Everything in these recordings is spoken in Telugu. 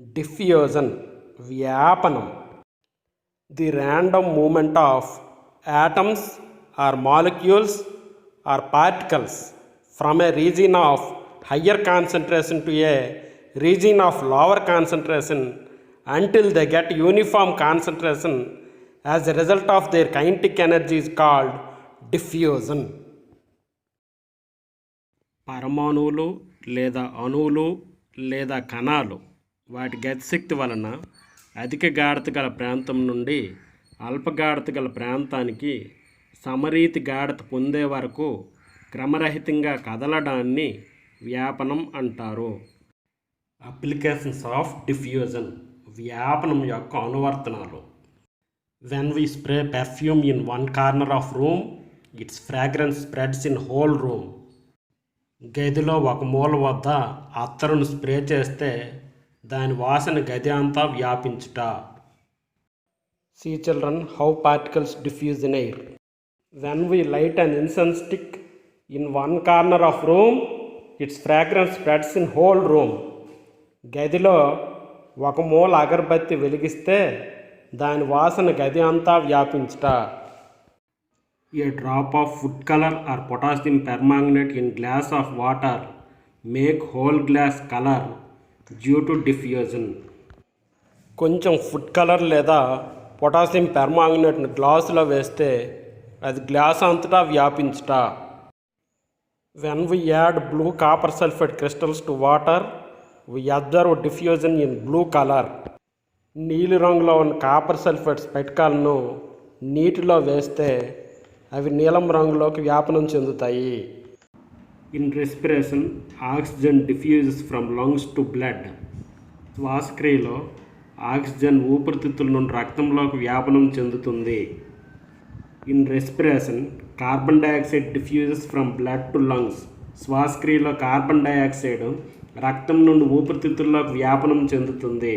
Diffusion వ్యాపనం the random movement of atoms or molecules or particles from a region of higher concentration to a region of lower concentration until they get uniform concentration as a result of their kinetic energy is called diffusion. పరమాణువులు లేదా అణువులు లేదా కణాలు వాటి గతిశక్తి వలన అధిక గాఢత గల ప్రాంతం నుండి అల్ప గాఢత గల ప్రాంతానికి సమరీతి గాఢత పొందే వరకు క్రమరహితంగా కదలడాన్ని వ్యాపనం అంటారు. అప్లికేషన్స్ ఆఫ్ డిఫ్యూజన్ వ్యాపనం యొక్క అనువర్తనాలు. When we spray perfume in one corner of room, its fragrance spreads in whole room. గదిలో ఒక మూల వద్ద అత్తరును స్ప్రే చేస్తే దాని వాసన గది అంతా వ్యాపించుట. See children, how particles diffuse in air. When we light an incense stick in one corner of room, its fragrance spreads in whole room. గదిలో ఒక మూల అగరబత్తి వెలిగిస్తే దాని వాసన గది అంతా వ్యాపించుట. A drop of food color or potassium permanganate in glass of water make whole glass color due to diffusion. కొంచెం ఫుడ్ కలర్ లేదా పొటాషియం పెర్మాంగనేట్ని గ్లాసులో వేస్తే అది గ్లాస్ అంతటా వ్యాపించుట. When we add blue copper sulfate crystals to water, we observe diffusion in blue color. నీలి రంగులో ఉన్న కాపర్ సల్ఫేట్ స్ఫటికాలను నీటిలో వేస్తే అవి నీలం రంగులోకి వ్యాపనం చెందుతాయి. In respiration oxygen diffuses from lungs to blood. శ్వాసక్రియలో ఆక్సిజన్ ఊపిరితిత్తుల నుండి రక్తంలోకి వ్యాపనం చెందుతుంది. In respiration carbon dioxide diffuses from blood to lungs. శ్వాసక్రియలో కార్బన్ డైఆక్సైడ్ రక్తం నుండి ఊపిరితిత్తుల్లోకి వ్యాపనం చెందుతుంది.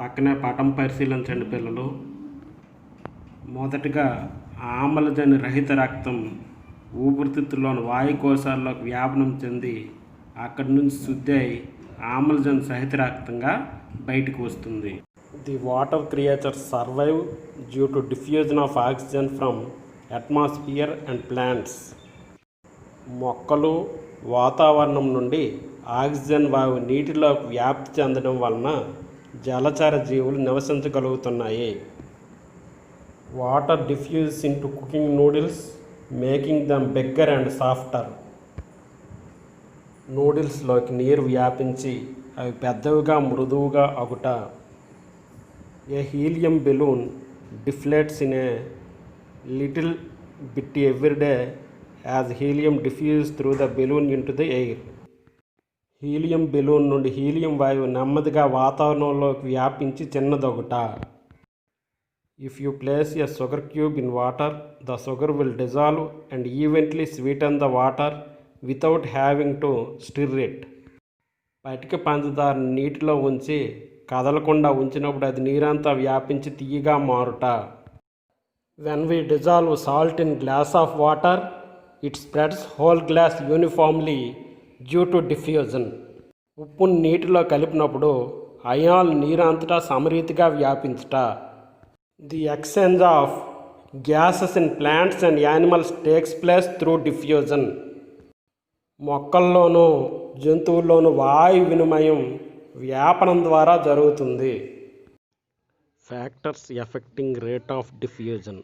పక్కనే పటం పరిశీలించండి పిల్లలు. మొదటగా ఆమ్లజని రహిత రక్తం ఊపిరితిత్తుల్లోని వాయుకోశాల్లోకి వ్యాపనం చెంది అక్కడి నుంచి శుద్ధి అయి ఆమ్లజన్ సహిత రక్తంగా బయటకు వస్తుంది. The water creatures survive due to diffusion of oxygen from atmosphere and plants. మొక్కలు వాతావరణం నుండి ఆక్సిజన్ వాయువు నీటిలోకి వ్యాప్తి చెందడం వలన జలచర జీవులు నివసించగలుగుతున్నాయి. Water diffuses into cooking noodles making them bigger and softer. నూడిల్స్లోకి నీరు వ్యాపించి అవి పెద్దవిగా మృదువుగా అగుట. A helium balloon deflates in a little bit every day as helium diffuse through the balloon into the air. Helium balloon నుండి హీలియం వాయువు నెమ్మదిగా వాతావరణంలోకి వ్యాపించి చిన్నదొగుట. If you place a sugar cube in water, the sugar will dissolve and eventually sweeten the water without having to stir it. పటిక పంచదారను నీటిలో ఉంచి కదలకుండా ఉంచినప్పుడు అది నీరంతా వ్యాపించి తీయగా మారుట. When we dissolve salt in glass of water, it spreads whole glass uniformly due to diffusion. ఉప్పును నీటిలో కలిపినప్పుడు అయాన్లు నీరు అంతటా సమరీతిగా వ్యాపించుట. The exchange of gases in plants and animals takes place through diffusion. మొక్కల్లోనూ జంతువుల్లోనూ వాయు వినిమయం వ్యాపనం ద్వారా జరుగుతుంది. Factors affecting rate of diffusion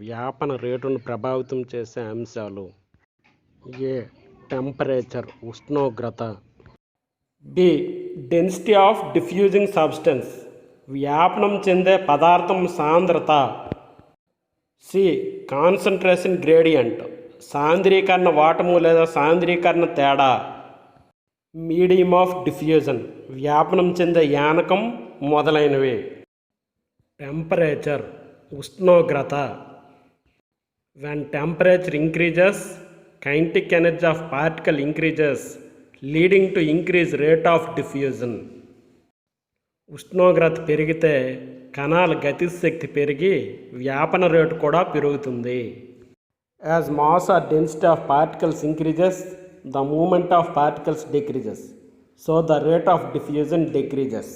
వ్యాపన రేటును ప్రభావితం చేసే అంశాలు. ఏ టెంపరేచర్ ఉష్ణోగ్రత. B density of diffusing substance వ్యాపనం చెందే పదార్థం సాంద్రత. సి కాన్సంట్రేషన్ గ్రేడియంట్ సాంద్రీకరణ వాటము లేదా సాంద్రీకరణ తేడా. మీడియం ఆఫ్ డిఫ్యూజన్ వ్యాపనం చెందే యానకం మొదలైనవి. టెంపరేచర్ ఉష్ణోగ్రత. When temperature increases, kinetic energy of particle increases, leading to increased rate of diffusion. ఉష్ణోగ్రత పెరిగితే కణాల గతిశక్తి పెరిగి వ్యాపన రేటు కూడా పెరుగుతుంది. As mass or density of particles increases, the movement of particles decreases. So the rate of diffusion decreases.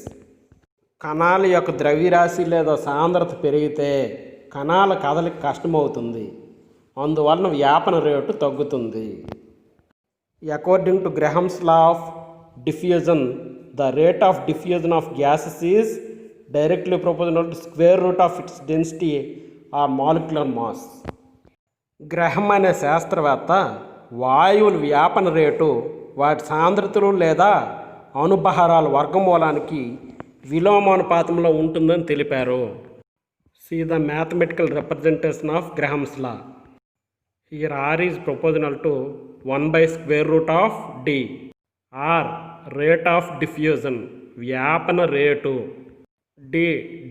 కణాల యొక్క ద్రవ్యరాశి లేదా సాంద్రత పెరిగితే కణాల కదలిక కష్టమవుతుంది, అందువలన వ్యాపన రేటు తగ్గుతుంది. According to Graham's law of diffusion, the rate of diffusion of gases is directly proportional to square root of its density or molecular mass. Graham అనే శాస్త్రవేత్త వాయువుల వ్యాపన రేటు వాటి సాంద్రతలు లేదా అణుభారాల వర్గమూలానికి విలోమానుపాతంలో ఉంటుందని తెలిపారు. See the mathematical representation of Graham's law. Here R is proportional to 1 by square root of D. R rate of diffusion, వ్యాపన రేటు. D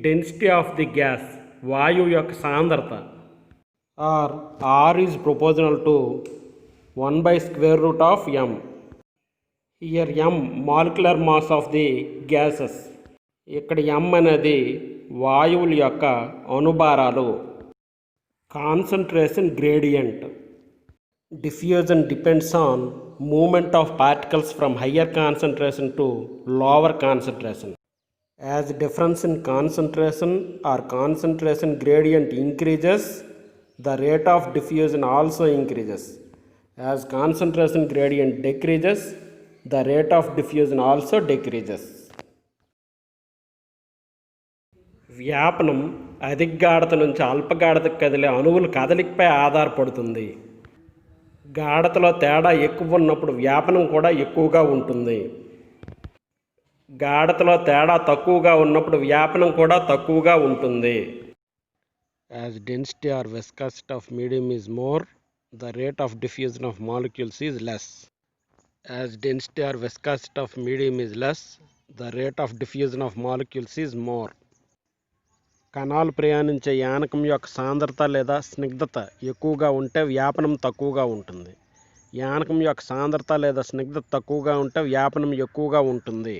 density of the gas, వాయువు యొక్క సాంద్రత. R is proportional to 1 by square root of M. Here M molecular mass of the gases. ఇక్కడ M అనేది వాయువుల యొక్క అణుభారాలు. Concentration gradient. Diffusion depends on moment of particles from higher concentration to lower concentration. As difference in concentration or concentration gradient increases, the rate of diffusion also increases. As concentration gradient decreases, the rate of diffusion also decreases. వ్యాపనం అధిక గాఢత నుంచి అల్ప గాఢతకు కదిలే అణువుల కదలికపై ఆధారపడుతుంది. గాఢతలో తేడా ఎక్కువ ఉన్నప్పుడు వ్యాపనం కూడా ఎక్కువగా ఉంటుంది. గాఢతలో తేడా తక్కువగా ఉన్నప్పుడు వ్యాపనం కూడా తక్కువగా ఉంటుంది. As density or viscosity of medium is more, the rate of diffusion of molecules is less. As density or viscosity of medium is less, the rate of diffusion of molecules is more. కణాలు ప్రయాణించే యానకం యొక్క సాంద్రత లేదా స్నిగ్ధత ఎక్కువగా ఉంటే వ్యాపనం తక్కువగా ఉంటుంది. యానకం యొక్క సాంద్రత లేదా స్నిగ్ధత తక్కువగా ఉంటే వ్యాపనం ఎక్కువగా ఉంటుంది.